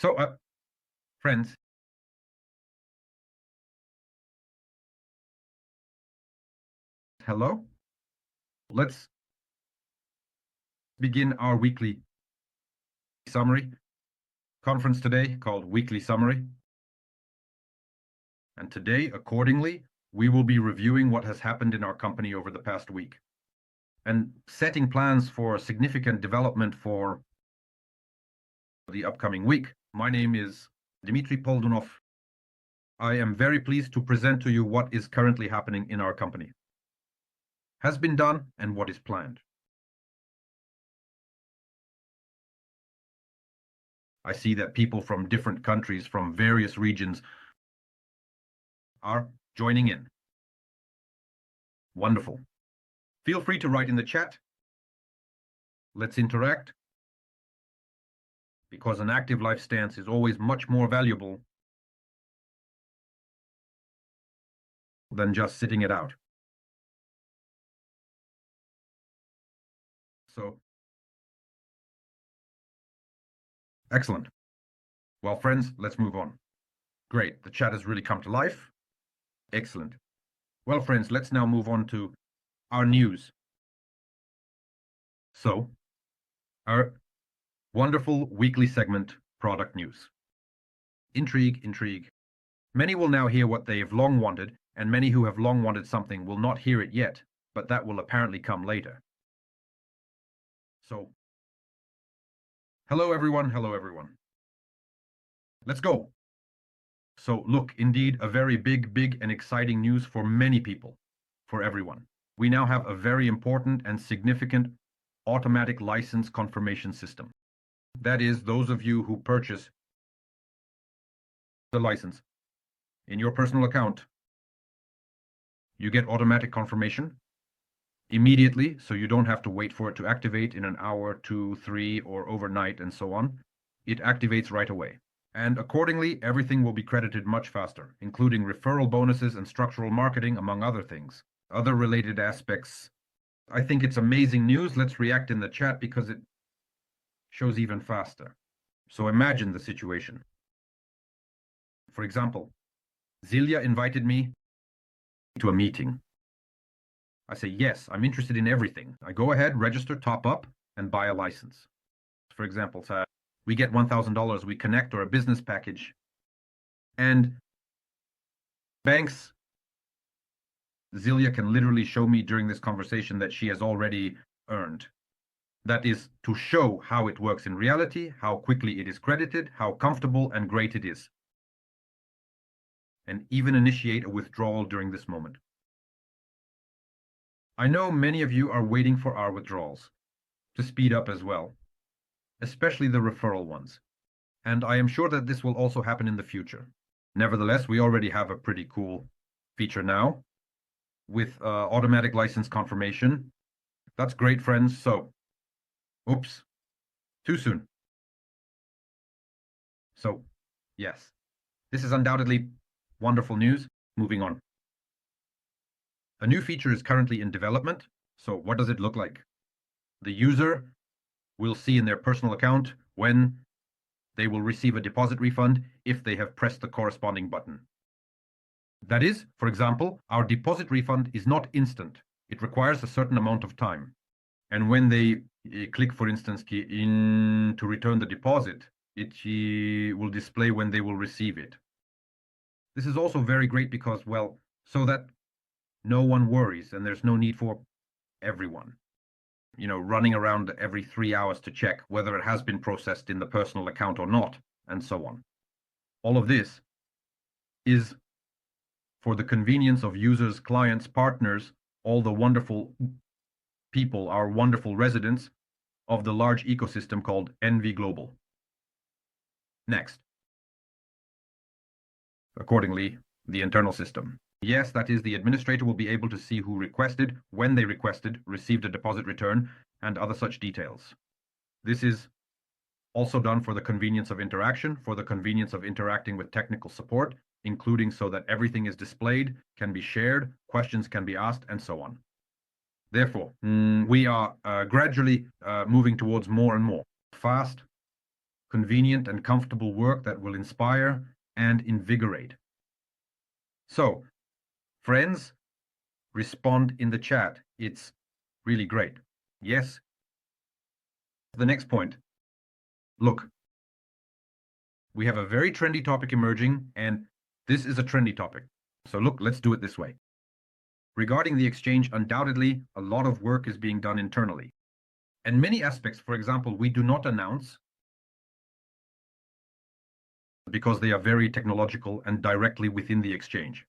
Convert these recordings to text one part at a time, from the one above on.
So, friends, hello. Let's begin our weekly summary conference today called Weekly Summary. And today, accordingly, we will be reviewing what has happened in our company over the past week and setting plans for significant development for the upcoming week. My name is Dmitry Poldunov. I am very pleased to present to you what is currently happening in our company, has been done, and what is planned. I see that people from different countries, from various regions, are joining in. Wonderful. Feel free to write in the chat. Let's interact, because an active life stance is always much more valuable than just sitting it out. So, excellent. Well, friends, let's move on. Great, the chat has really come to life. Excellent. Well, friends, let's now move on to our news. So, our wonderful weekly segment, Product News. Intrigue, intrigue. Many will now hear what they have long wanted, and many who have long wanted something will not hear it yet, but that will apparently come later. So, hello everyone, hello everyone. Let's go. So look, indeed, a very big and exciting news for many people, for everyone. We now have a very important and significant automatic license confirmation system. That is, those of you who purchase the license in your personal account, you get automatic confirmation immediately, so you don't have to wait for it to activate in an hour, 2, 3, or overnight, and so on. It activates right away. And accordingly, everything will be credited much faster, including referral bonuses and structural marketing, among other things. Other related aspects. I think it's amazing news. Let's react in the chat because it shows even faster. So imagine the situation. For example, Zilia invited me to a meeting. I say, yes, I'm interested in everything. I go ahead, register, top up, and buy a license. For example, we get $1,000, we connect, or a business package. And banks, Zilia can literally show me during this conversation that she has already earned. That is to show how it works in reality, how quickly it is credited, how comfortable and great it is. And even initiate a withdrawal during this moment. I know many of you are waiting for our withdrawals to speed up as well, especially the referral ones. And I am sure that this will also happen in the future. Nevertheless, we already have a pretty cool feature now with automatic license confirmation. That's great, friends. So, oops, too soon. So, yes, this is undoubtedly wonderful news. Moving on. A new feature is currently in development. So what does it look like? The user will see in their personal account when they will receive a deposit refund if they have pressed the corresponding button. That is, for example, our deposit refund is not instant. It requires a certain amount of time. And when they click, for instance, in to return the deposit, it will display when they will receive it. This is also very great because, well, so that no one worries and there's no need for everyone, running around every 3 hours to check whether it has been processed in the personal account or not, and so on. All of this is for the convenience of users, clients, partners, all the wonderful people, our wonderful residents of the large ecosystem called NV Global. Next. Accordingly, the internal system. Yes, that is, the administrator will be able to see who requested, when they requested, received a deposit return, and other such details. This is also done for the convenience of interaction, for the convenience of interacting with technical support, including so that everything is displayed, can be shared, questions can be asked, and so on. Therefore, we are gradually moving towards more and more fast, convenient and comfortable work that will inspire and invigorate. So, friends, respond in the chat. It's really great. Yes. The next point. Look, we have a very trendy topic emerging, and this is a trendy topic. So look, let's do it this way. Regarding the exchange, undoubtedly, a lot of work is being done internally. And many aspects, for example, we do not announce because they are very technological and directly within the exchange.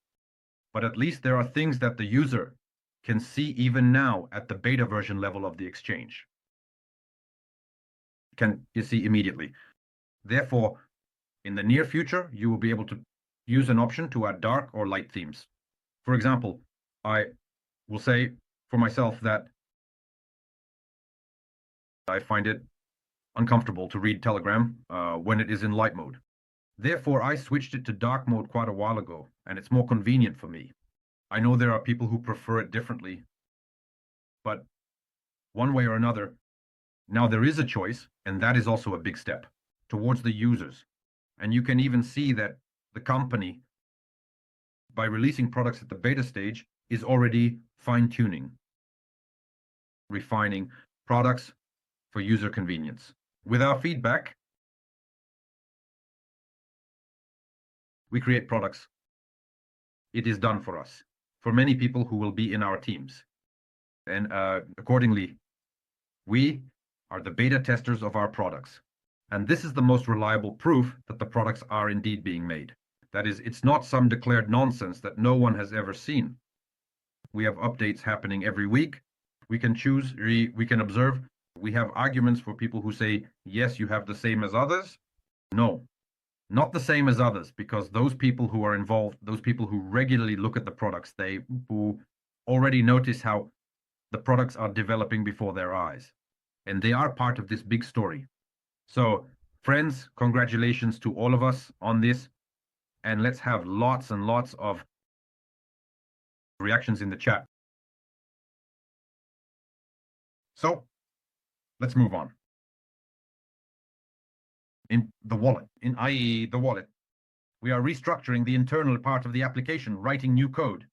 But at least there are things that the user can see even now at the beta version level of the exchange. Can you see immediately? Therefore, in the near future, you will be able to use an option to add dark or light themes. For example, I will say for myself that I find it uncomfortable to read Telegram when it is in light mode. Therefore, I switched it to dark mode quite a while ago, and it's more convenient for me. I know there are people who prefer it differently, but one way or another, now there is a choice, and that is also a big step towards the users. And you can even see that the company, by releasing products at the beta stage, is already fine-tuning, refining products for user convenience. With our feedback, we create products. It is done for us, for many people who will be in our teams. And accordingly, we are the beta testers of our products. And this is the most reliable proof that the products are indeed being made. That is, it's not some declared nonsense that no one has ever seen. We have updates happening every week. We can choose, we can observe. We have arguments for people who say, yes, you have the same as others. No, not the same as others, because those people who are involved, those people who regularly look at the products, who already notice how the products are developing before their eyes. And they are part of this big story. So, friends, congratulations to all of us on this. And let's have lots and lots of reactions in the chat. So, let's move on. In the wallet, i.e. the wallet, we are restructuring the internal part of the application, writing new code.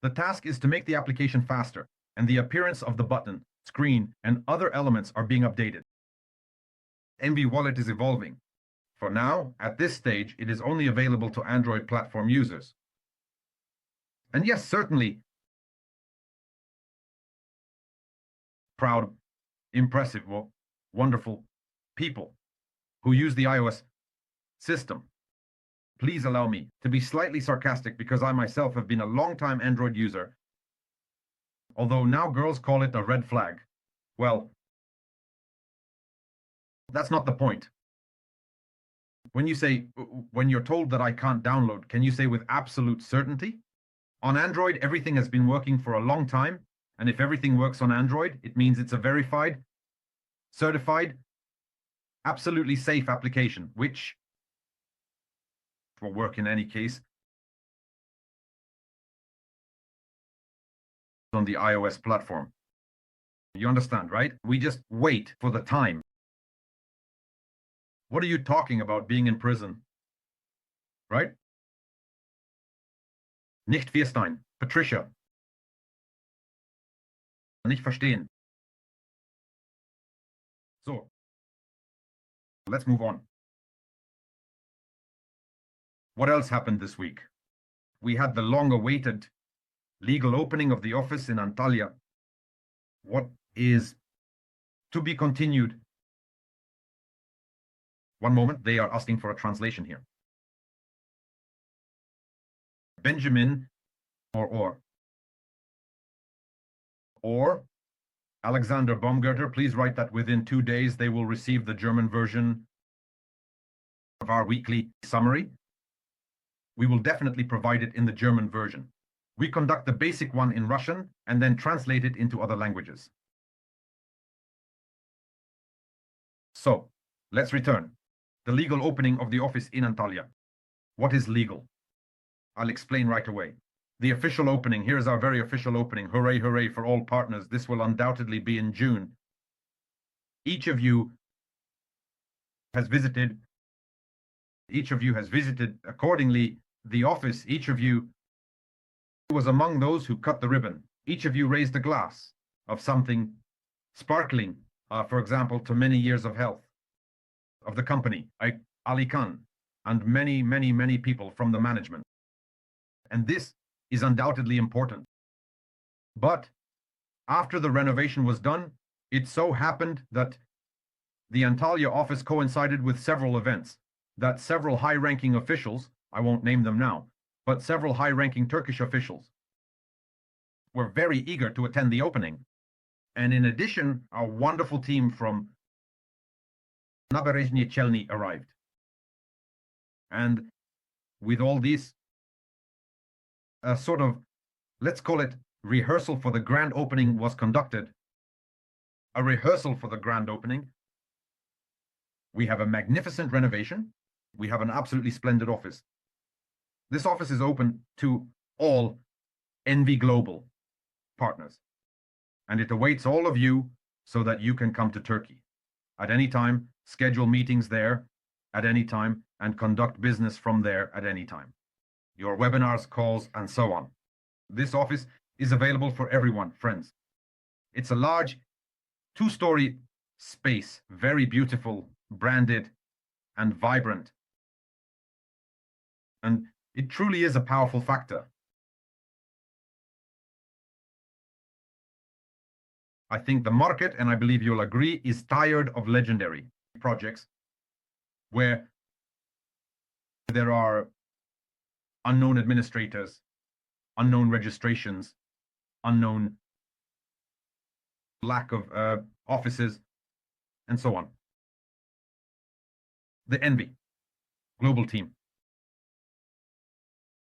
The task is to make the application faster, and the appearance of the button, screen, and other elements are being updated. NV Wallet is evolving. For now, at this stage, it is only available to Android platform users. And yes, certainly, proud, impressive, wonderful people who use the iOS system. Please allow me to be slightly sarcastic because I myself have been a long-time Android user, although now girls call it a red flag. Well, that's not the point. When you're told that I can't download, can you say with absolute certainty? On Android, everything has been working for a long time, and if everything works on Android, it means it's a verified, certified, absolutely safe application, which will work in any case on the iOS platform. You understand, right? We just wait for the time. What are you talking about being in prison? Right? Nicht verstehen. Patricia. Nicht verstehen. So. Let's move on. What else happened this week? We had the long-awaited legal opening of the office in Antalya. What is to be continued? One moment, they are asking for a translation here. Benjamin or Alexander Baumgartner, please write that within 2 days they will receive the German version of our weekly summary. We will definitely provide it in the German version. We conduct the basic one in Russian and then translate it into other languages. So, let's return. The legal opening of the office in Antalya. What is legal? I'll explain right away. The official opening, here's our very official opening. Hooray, hooray for all partners. This will undoubtedly be in June. Each of you has visited, each of you has visited accordingly the office, each of you was among those who cut the ribbon. Each of you raised a glass of something sparkling, for example, to many years of health of the company, Ali Khan, and many, many, many people from the management. And this is undoubtedly important. But after the renovation was done, it so happened that the Antalya office coincided with several events, that several high-ranking officials, I won't name them now, but several high-ranking Turkish officials were very eager to attend the opening. And in addition, a wonderful team from Naberezhny Chelny arrived. And with all this, a sort of, let's call it, rehearsal for the grand opening was conducted. A rehearsal for the grand opening. We have a magnificent renovation. We have an absolutely splendid office. This office is open to all NV Global partners. And it awaits all of you so that you can come to Turkey at any time, schedule meetings there at any time, and conduct business from there at any time. Your webinars, calls, and so on. This office is available for everyone, friends. It's a large two-story space, very beautiful, branded, and vibrant. And it truly is a powerful factor. I think the market, and I believe you'll agree, is tired of legendary projects where there are unknown administrators, unknown registrations, unknown lack of offices, and so on. The NV Global team.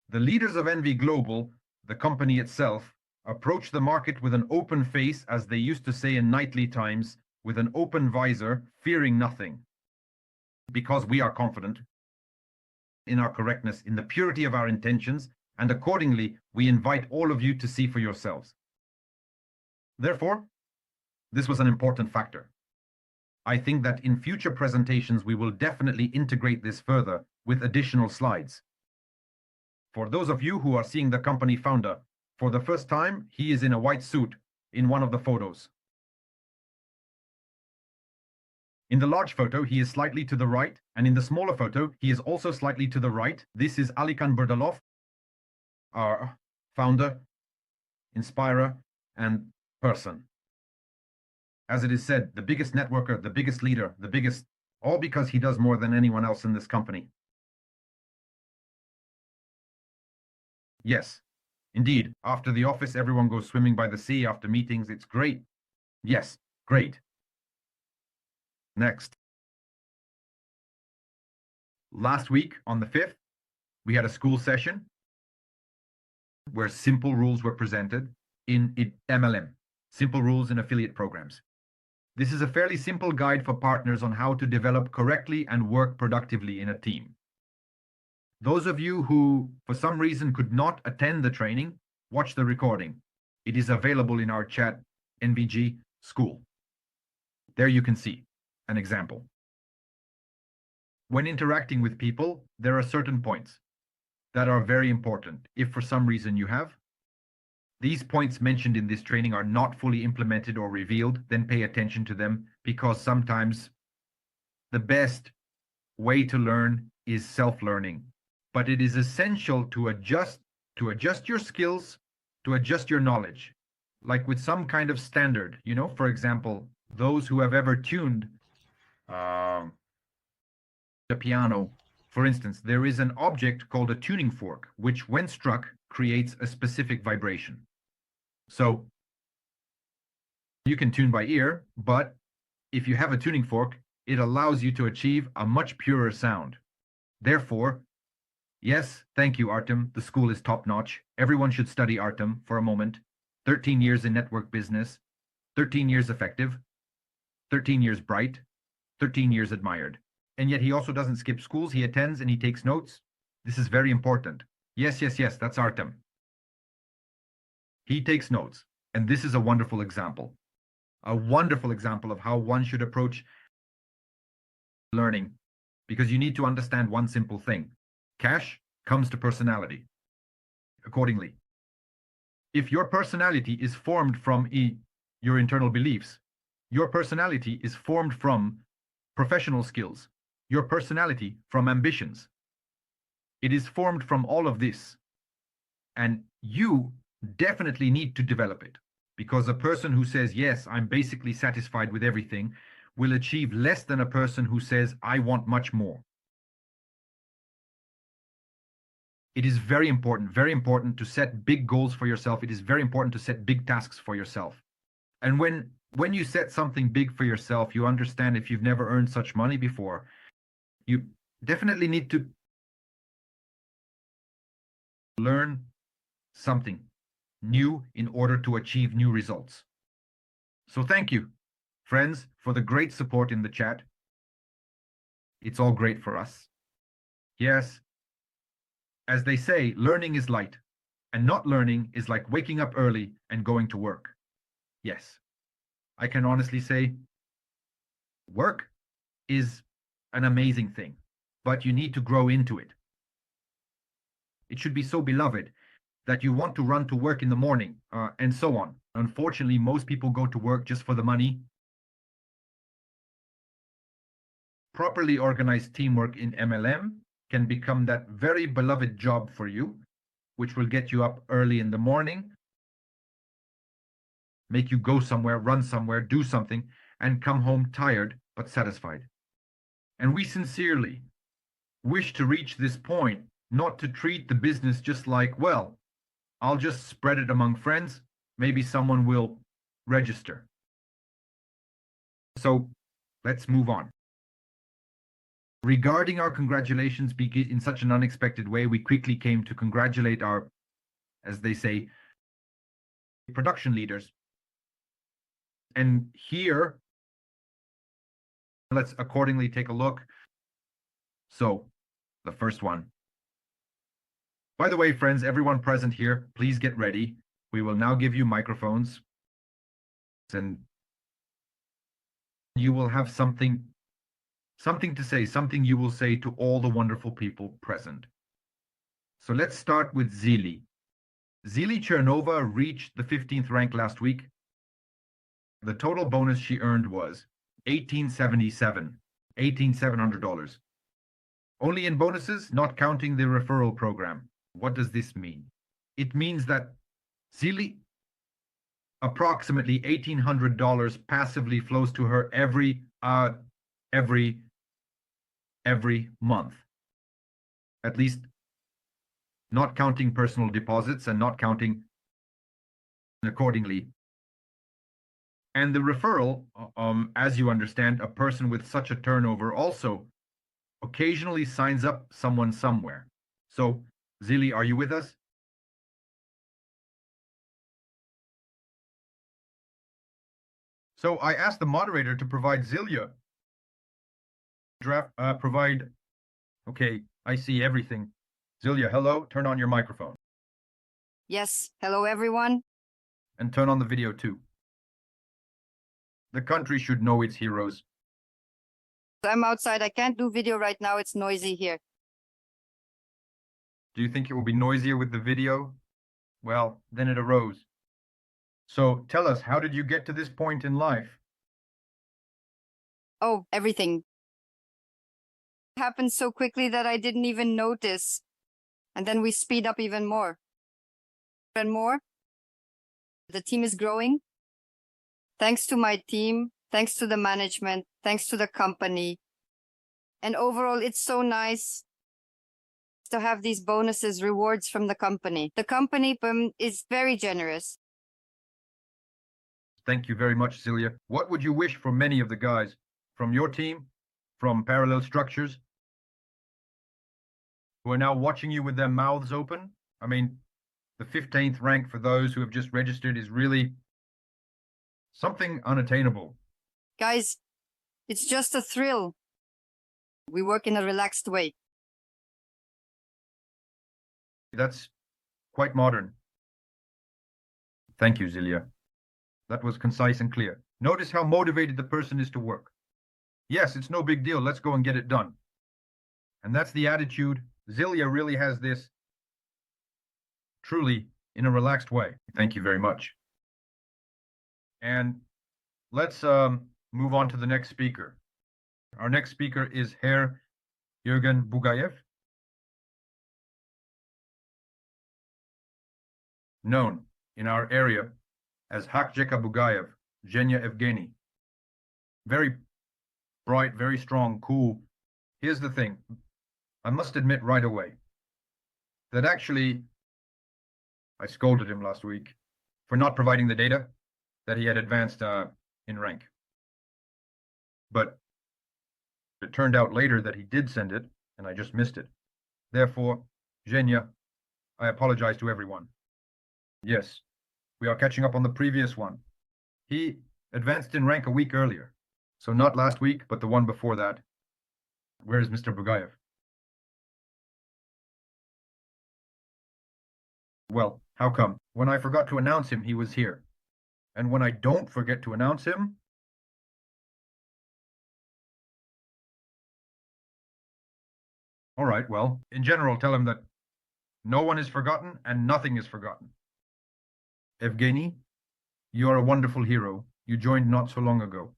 The leaders of NV Global, the company itself, approach the market with an open face, as they used to say in knightly times, with an open visor, fearing nothing. Because we are confident in our correctness, in the purity of our intentions, and accordingly, we invite all of you to see for yourselves. Therefore, this was an important factor. I think that in future presentations, we will definitely integrate this further with additional slides. For those of you who are seeing the company founder for the first time, he is in a white suit in one of the photos. In the large photo, he is slightly to the right, and in the smaller photo, he is also slightly to the right. This is Alikan Burdalov, our founder, inspirer, and person. As it is said, the biggest networker, the biggest leader, the biggest, all because he does more than anyone else in this company. Yes, indeed. After the office, everyone goes swimming by the sea. After meetings, it's great. Yes, great. Next. Last week, on the 5th, we had a school session where simple rules were presented in MLM, simple rules in affiliate programs. This is a fairly simple guide for partners on how to develop correctly and work productively in a team. Those of you who, for some reason, could not attend the training, watch the recording. It is available in our chat, NVG School. There you can see an example. When interacting with people, there are certain points that are very important. If for some reason you have, these points mentioned in this training are not fully implemented or revealed, then pay attention to them, because sometimes the best way to learn is self-learning. But it is essential to adjust your skills, to adjust your knowledge, like with some kind of standard. You know, for example, those who have ever tuned the piano, for instance, there is an object called a tuning fork, which when struck creates a specific vibration. So you can tune by ear, but if you have a tuning fork, it allows you to achieve a much purer sound. Therefore, yes, thank you, Artem. The school is top-notch. Everyone should study Artem for a moment. 13 years in network business, 13 years effective, 13 years bright, 13 years admired. And yet he also doesn't skip schools. He attends and he takes notes. This is very important. Yes, yes, yes, that's Artem. He takes notes. And this is a wonderful example of how one should approach learning, because you need to understand one simple thing. Cash comes to personality. Accordingly, if your personality is formed from your internal beliefs, your personality is formed from professional skills, your personality from ambitions. It is formed from all of this. And you definitely need to develop it, because a person who says, yes, I'm basically satisfied with everything, will achieve less than a person who says, I want much more. It is very important to set big goals for yourself. It is very important to set big tasks for yourself. And when you set something big for yourself, you understand, if you've never earned such money before, you definitely need to learn something new in order to achieve new results. So thank you, friends, for the great support in the chat. It's all great for us. Yes, as they say, learning is light, and not learning is like waking up early and going to work. Yes, I can honestly say work is an amazing thing, but you need to grow into it. It should be so beloved that you want to run to work in the morning, and so on. Unfortunately, most people go to work just for the money. Properly organized teamwork in MLM can become that very beloved job for you, which will get you up early in the morning, make you go somewhere, run somewhere, do something, and come home tired but satisfied. And we sincerely wish to reach this point, not to treat the business just like, well, I'll just spread it among friends, maybe someone will register. So let's move on. Regarding our congratulations in such an unexpected way, we quickly came to congratulate our, as they say, production leaders. And here, let's accordingly take a look. So, the first one. By the way, friends, everyone present here, please get ready. We will now give you microphones, and you will have something to say, something you will say to all the wonderful people present. So let's start with Zili. Zili Chernova reached the 15th rank last week. The total bonus she earned was $1,877. Only in bonuses, not counting the referral program. What does this mean? It means that Zili, approximately $1,800 passively flows to her every month. At least not counting personal deposits and not counting accordingly. And the referral, as you understand, a person with such a turnover also occasionally signs up someone somewhere. So, Zili, are you with us? So I asked the moderator to provide Zilia. Okay, I see everything. Zilia, hello, turn on your microphone. Yes, hello everyone. And turn on the video too. The country should know its heroes. I'm outside, I can't do video right now, it's noisy here. Do you think it will be noisier with the video? Well, then it arose. So tell us, how did you get to this point in life? Oh, everything happened so quickly that I didn't even notice. And then we speed up even more. And more. The team is growing. Thanks to my team, thanks to the management, thanks to the company. And overall, it's so nice to have these bonuses, rewards from the company. The company is very generous. Thank you very much, Zilia. What would you wish for many of the guys from your team, from Parallel Structures, who are now watching you with their mouths open? I mean, the 15th rank for those who have just registered is really something unattainable. Guys, it's just a thrill. We work in a relaxed way. That's quite modern. Thank you, Zilia. That was concise and clear. Notice how motivated the person is to work. Yes, it's no big deal. Let's go and get it done. And that's the attitude. Zilia really has this truly in a relaxed way. Thank you very much. And let's move on to the next speaker. Our next speaker is Herr Jürgen Bugayev, known in our area as Hakjeka Bugayev, Zhenya Evgeny. Very bright, very strong, cool. Here's the thing. I must admit right away that actually I scolded him last week for not providing the data that he had advanced in rank. But it turned out later that he did send it, and I just missed it. Therefore, Zhenya, I apologize to everyone. Yes, we are catching up on the previous one. He advanced in rank a week earlier. So not last week, but the one before that. Where is Mr. Bugayev? Well, how come? When I forgot to announce him, he was here. And when I don't forget to announce him, all right, well, in general, tell him that no one is forgotten and nothing is forgotten. Evgeny, you are a wonderful hero. You joined not so long ago.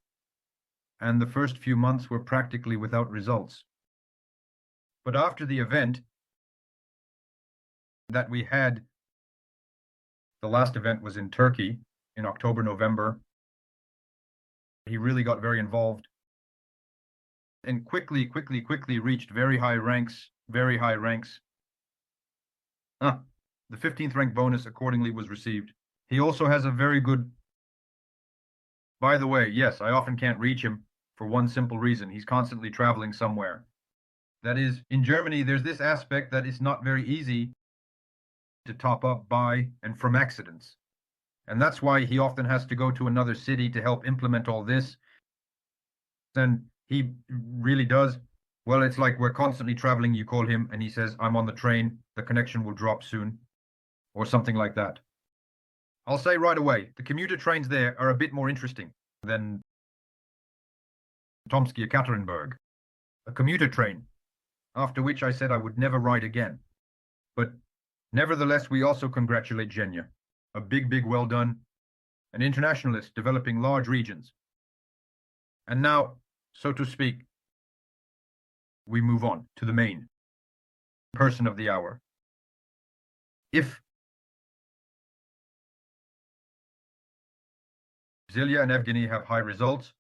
And the first few months were practically without results. But after the event that we had, the last event was in Turkey in October, November. He really got very involved and quickly reached very high ranks. The 15th rank bonus accordingly was received. He also has a very good, by the way, yes, I often can't reach him for one simple reason. He's constantly traveling somewhere. That is, in Germany, there's this aspect that is not very easy to top up by and from accidents. And that's why he often has to go to another city to help implement all this. And he really does. Well, it's like we're constantly traveling. You call him and he says, I'm on the train. The connection will drop soon. Or something like that. I'll say right away, the commuter trains there are a bit more interesting than Tomsky Ekaterinburg. A commuter train, after which I said I would never ride again. But nevertheless, we also congratulate Zhenya. A big well done. An internationalist developing large regions. And now, so to speak, we move on to the main person of the hour. If Zilia and Evgeny have high results,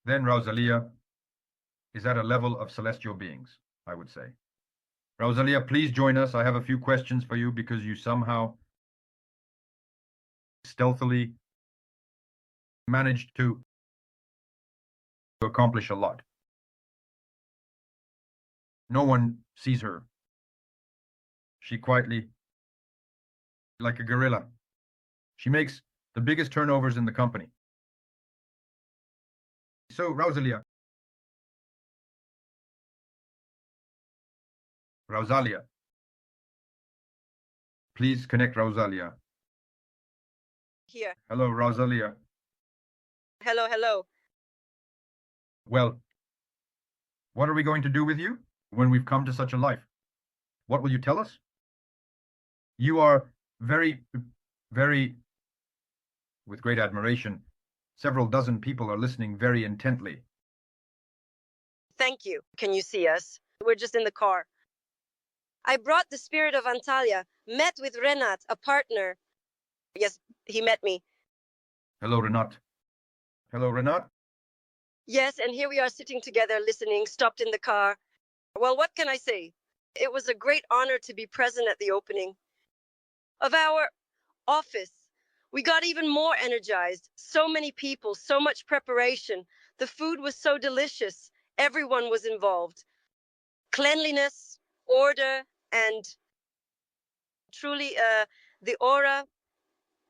then Rausalia is at a level of celestial beings, I would say. Rausalia, please join us. I have a few questions for you because you somehow stealthily managed to accomplish a lot. No one sees her. She quietly, like a gorilla, she makes the biggest turnovers in the company. So, Rausalia, please connect Rausalia. Here. Hello, Rausalia. Hello. Well, what are we going to do with you when we've come to such a life? What will you tell us? You are very, with great admiration. Several dozen people are listening very intently. Thank you. Can you see us? We're just in the car. I brought the spirit of Antalya, met with Renat, a partner. Yes, he met me. Hello, Renat. Hello, Renat. Yes, and here we are sitting together, listening, stopped in the car. Well, what can I say? It was a great honor to be present at the opening of our office. We got even more energized. So many people, so much preparation. The food was so delicious. Everyone was involved. Cleanliness, order, and truly the aura,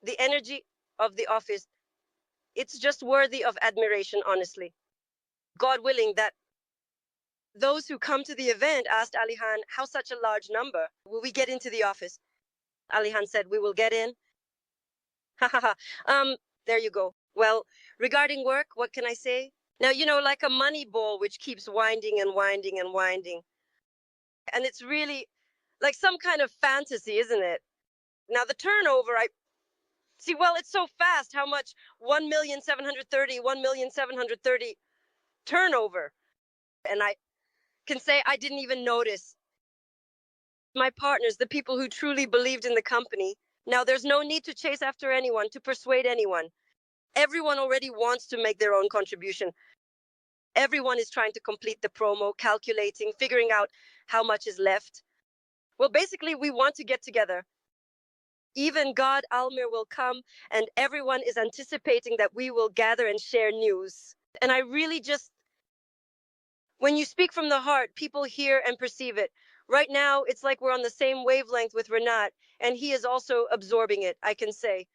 the energy of the office. It's just worthy of admiration, honestly. God willing that those who come to the event asked Alihan, how such a large number? Will we get into the office? Alihan said, we will get in. There you go. Well, regarding work, what can I say? Now, like a money ball which keeps winding and winding and winding. And it's really like some kind of fantasy, isn't it? Now, the turnover, I see, well, it's so fast how much 1,730,000, 1,730,000 turnover. And I can say I didn't even notice. My partners, the people who truly believed in the company. Now, there's no need to chase after anyone, to persuade anyone. Everyone already wants to make their own contribution. Everyone is trying to complete the promo, calculating, figuring out how much is left. Well, basically, we want to get together. Even God Almir will come, and everyone is anticipating that we will gather and share news. And I really just, when you speak from the heart, people hear and perceive it. Right now, it's like we're on the same wavelength with Renat, and he is also absorbing it, I can say.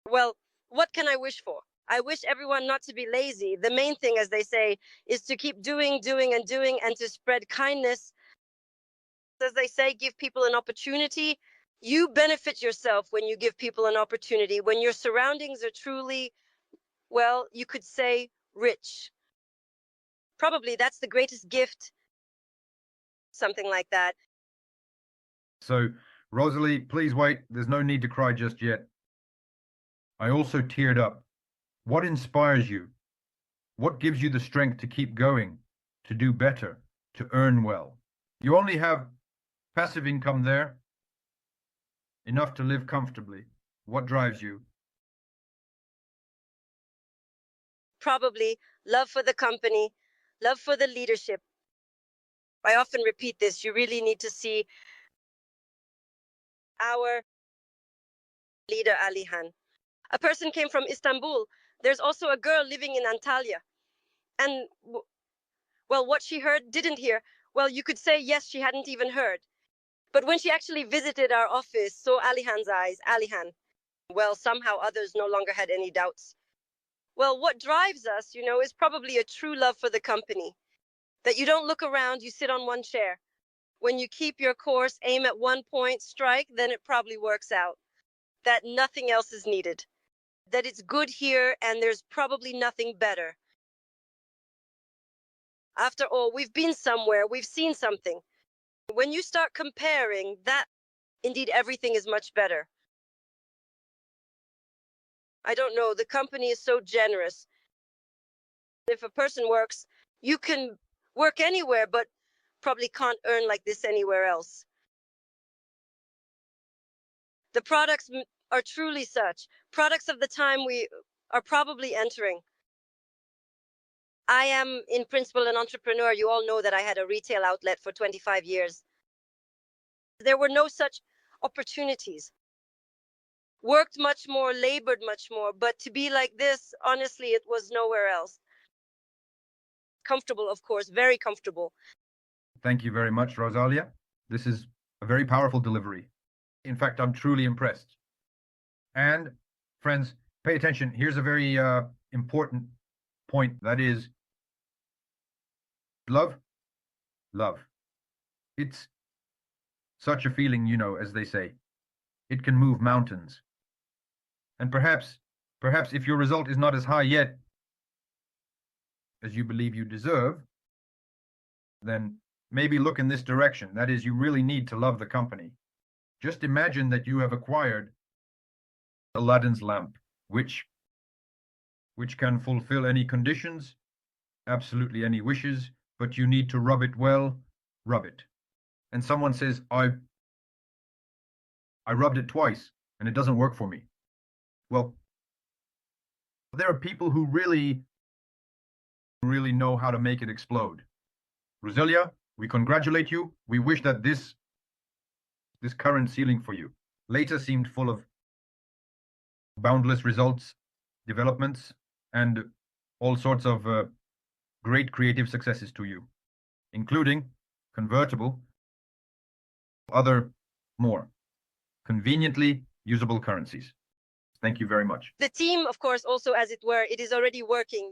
Well, what can I wish for? I wish everyone not to be lazy. The main thing, as they say, is to keep doing, and doing, and to spread kindness. As they say, give people an opportunity. You benefit yourself when you give people an opportunity, when your surroundings are truly, well, you could say rich. Probably that's the greatest gift, something like that. So, Rosalie, please wait. There's no need to cry just yet. I also teared up. What inspires you? What gives you the strength to keep going, to do better, to earn well? You only have passive income there, enough to live comfortably. What drives you? Probably love for the company, love for the leadership. I often repeat this. You really need to see our leader, Alihan. A person came from Istanbul. There's also a girl living in Antalya. And, well, what she heard, didn't hear, well, you could say, yes, she hadn't even heard. But when she actually visited our office, saw Alihan's eyes, Alihan, well, somehow others no longer had any doubts. Well, what drives us, is probably a true love for the company. That you don't look around, you sit on one chair. When you keep your course, aim at one point, strike, then it probably works out. That nothing else is needed. That it's good here and there's probably nothing better. After all, we've been somewhere, we've seen something. When you start comparing, that indeed everything is much better. I don't know, the company is so generous. If a person works, you can work anywhere, but probably can't earn like this anywhere else. The products are truly such. Products of the time we are probably entering. I am, in principle, an entrepreneur. You all know that I had a retail outlet for 25 years. There were no such opportunities. Worked much more, labored much more, but to be like this, honestly, it was nowhere else. Comfortable, of course, very comfortable. Thank you very much, Rosalia. This is a very powerful delivery. In fact, I'm truly impressed. And friends, pay attention. Here's a very important point. That is love. Love. It's such a feeling, as they say. It can move mountains. And perhaps if your result is not as high yet as you believe you deserve, then maybe look in this direction. That is, you really need to love the company. Just imagine that you have acquired Aladdin's lamp, which can fulfill any conditions, absolutely any wishes, but you need to rub it well, rub it. And someone says, I rubbed it twice and it doesn't work for me. Well, there are people who really know how to make it explode. Rosalia, we congratulate you. We wish that this current ceiling for you later seemed full of boundless results, developments, and all sorts of great creative successes to you, including convertible, other more conveniently usable currencies. Thank you very much. The team, of course, also, as it were, it is already working,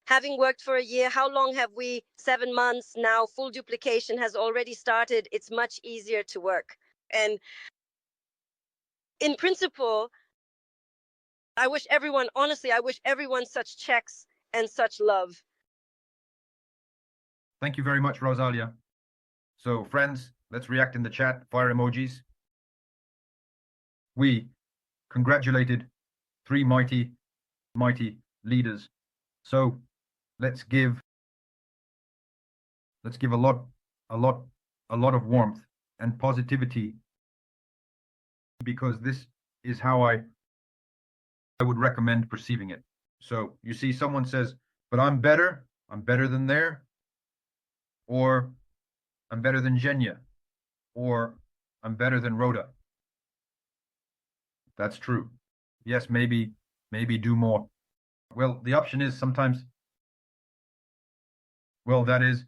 Having worked for a year, how long have we? 7 months now, full duplication has already started. It's much easier to work. And in principle, honestly, I wish everyone such checks and such love. Thank you very much, Rosalia. So, friends, let's react in the chat, fire emojis. We congratulated 3 mighty leaders. So, let's give a lot of warmth and positivity, because this is how I would recommend perceiving it. So you see, someone says, but I'm better than there, or I'm better than Genya, or I'm better than Rhoda. That's true. Yes, maybe do more. Well, the option is sometimes, well, that is,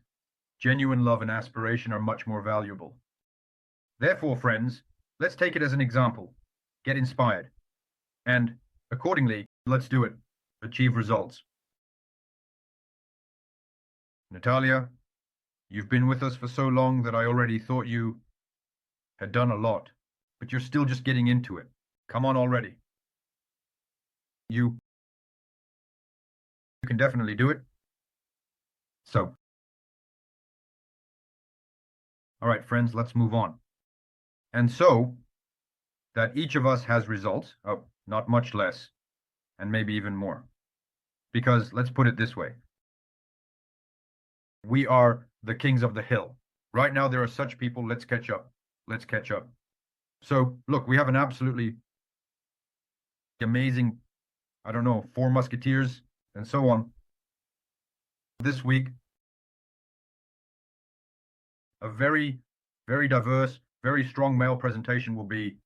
genuine love and aspiration are much more valuable. Therefore, friends, let's take it as an example. Get inspired. And accordingly, let's do it. Achieve results. Natalia, you've been with us for so long that I already thought you had done a lot, but you're still just getting into it. Come on already. You can definitely do it. So, all right, friends, let's move on. And so that each of us has results, not much less, and maybe even more. Because let's put it this way. We are the kings of the hill. Right now, there are such people. Let's catch up. Let's catch up. So, look, we have an absolutely amazing, 4 musketeers and so on. This week, a very, very diverse, very strong male presentation will be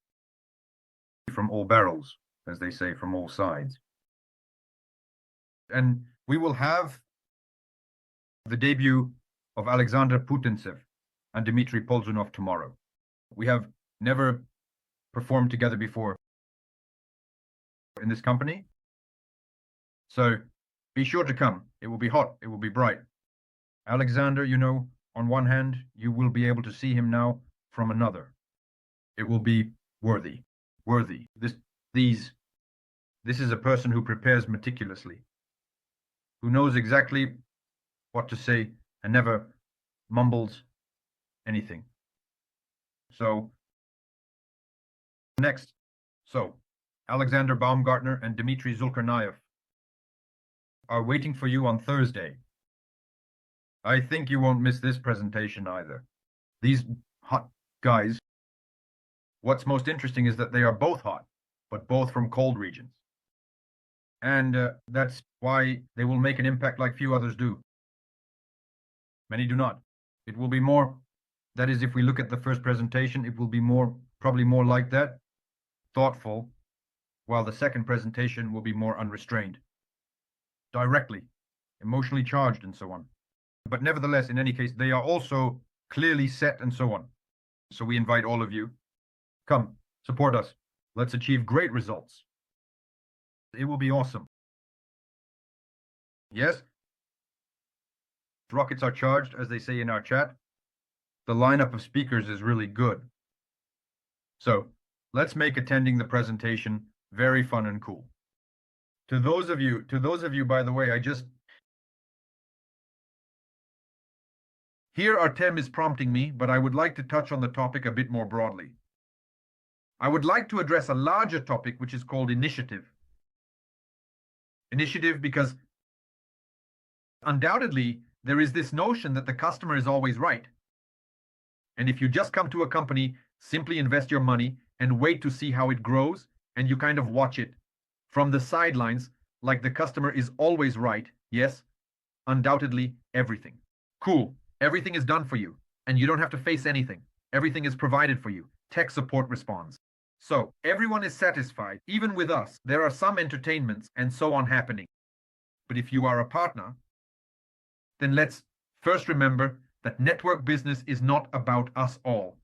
from all barrels, as they say, from all sides. And we will have the debut of Alexander Putintsev and Dmitry Polzunov tomorrow. We have never performed together before in this company. So be sure to come. It will be hot. It will be bright. Alexander, on one hand, you will be able to see him now from another. It will be worthy. This is a person who prepares meticulously, who knows exactly what to say and never mumbles anything. So, next. So, Alexander Baumgartner and Dmitry Zulkarnaev are waiting for you on Thursday. I think you won't miss this presentation either. These hot guys, what's most interesting is that they are both hot, but both from cold regions. And that's why they will make an impact like few others do. Many do not. It will be more, that is, if we look at the first presentation, it will be probably more like that, thoughtful, while the second presentation will be more unrestrained, directly, emotionally charged, and so on. But nevertheless, in any case, they are also clearly set and so on. So we invite all of you, come, support us. Let's achieve great results. It will be awesome. Yes? Rockets are charged, as they say in our chat. The lineup of speakers is really good. So let's make attending the presentation very fun and cool. To those of you, by the way, here Artem is prompting me, but I would like to touch on the topic a bit more broadly. I would like to address a larger topic, which is called initiative. Initiative because undoubtedly there is this notion that the customer is always right. And if you just come to a company, simply invest your money and wait to see how it grows, and you kind of watch it from the sidelines like the customer is always right. Yes, undoubtedly everything. Cool. Everything is done for you, and you don't have to face anything. Everything is provided for you. Tech support responds. So everyone is satisfied. Even with us, there are some entertainments and so on happening. But if you are a partner, then let's first remember that network business is not about us all.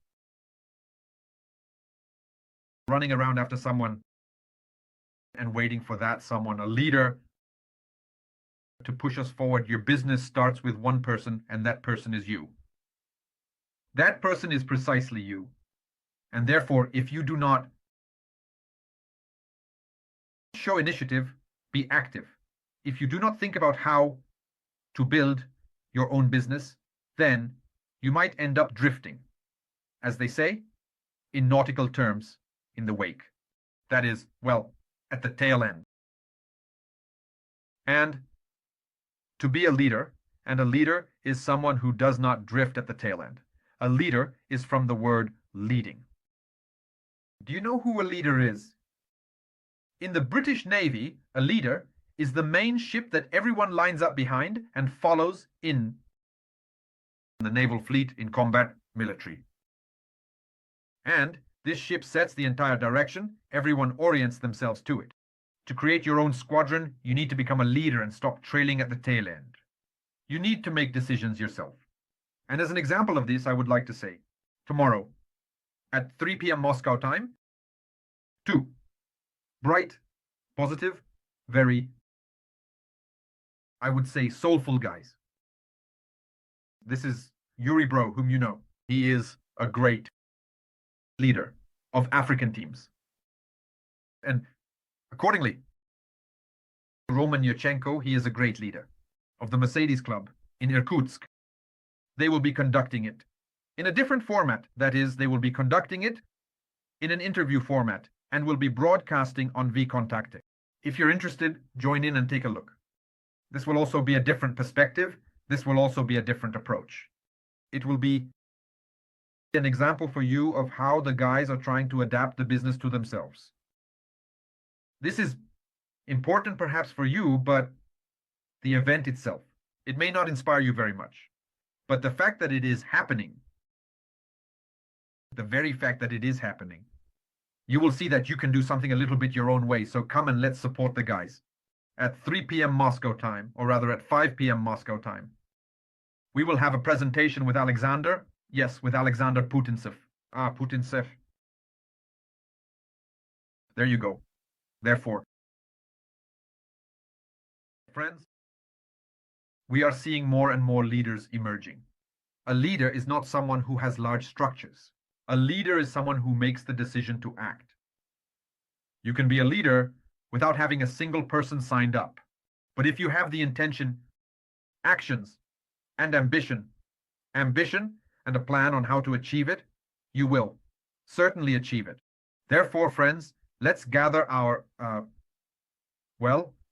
Running around after someone and waiting for that someone, a leader, to push us forward. Your business starts with one person, and that person is you. That person is precisely you. And therefore, if you do not show initiative, be active. if you do not think about how to build your own business, then you might end up drifting, as they say, in nautical terms, in the wake. That is, well, at the tail end. And to be a leader, and a leader is someone who does not drift at the tail end. A leader is from the word leading. Do you know who a leader is? In the British Navy, a leader is the main ship that everyone lines up behind and follows in the naval fleet in combat military. And this ship sets the entire direction, everyone orients themselves to it. To create your own squadron, you need to become a leader and stop trailing at the tail end. You need to make decisions yourself. And as an example of this, I would like to say, tomorrow at 3 p.m. Moscow time, 2 bright, positive, very, I would say, soulful guys. This is Yuri Bro, whom you know. He is a great leader of African teams. And accordingly, Roman Yurchenko, he is a great leader of the Mercedes Club in Irkutsk. They will be conducting it in a different format. That is, they will be conducting it in an interview format and will be broadcasting on VKontakte. If you're interested, join in and take a look. This will also be a different perspective. This will also be a different approach. It will be an example for you of how the guys are trying to adapt the business to themselves. This is important perhaps for you, but the event itself, it may not inspire you very much. But the fact that it is happening, the very fact that it is happening, you will see that you can do something a little bit your own way. So come and let's support the guys. At 3 p.m. Moscow time, or rather at 5 p.m. Moscow time, we will have a presentation with Alexander. Yes, with Alexander Putintsev. Putintsev. There you go. Therefore, friends, we are seeing more and more leaders emerging. A leader is not someone who has large structures. A leader is someone who makes the decision to act. You can be a leader without having a single person signed up. But if you have the intention, actions, and ambition and a plan on how to achieve it, you will certainly achieve it. Therefore, friends, let's gather our,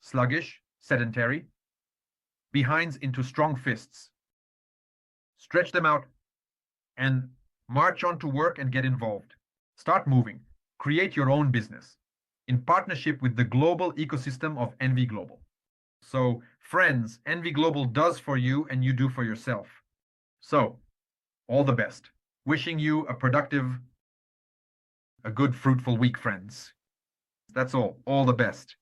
sluggish, sedentary, behinds into strong fists. Stretch them out and march on to work and get involved. Start moving. Create your own business in partnership with the global ecosystem of NV Global. So, friends, NV Global does for you and you do for yourself. So, all the best. Wishing you a productive, a good, fruitful week, friends. That's all. All the best.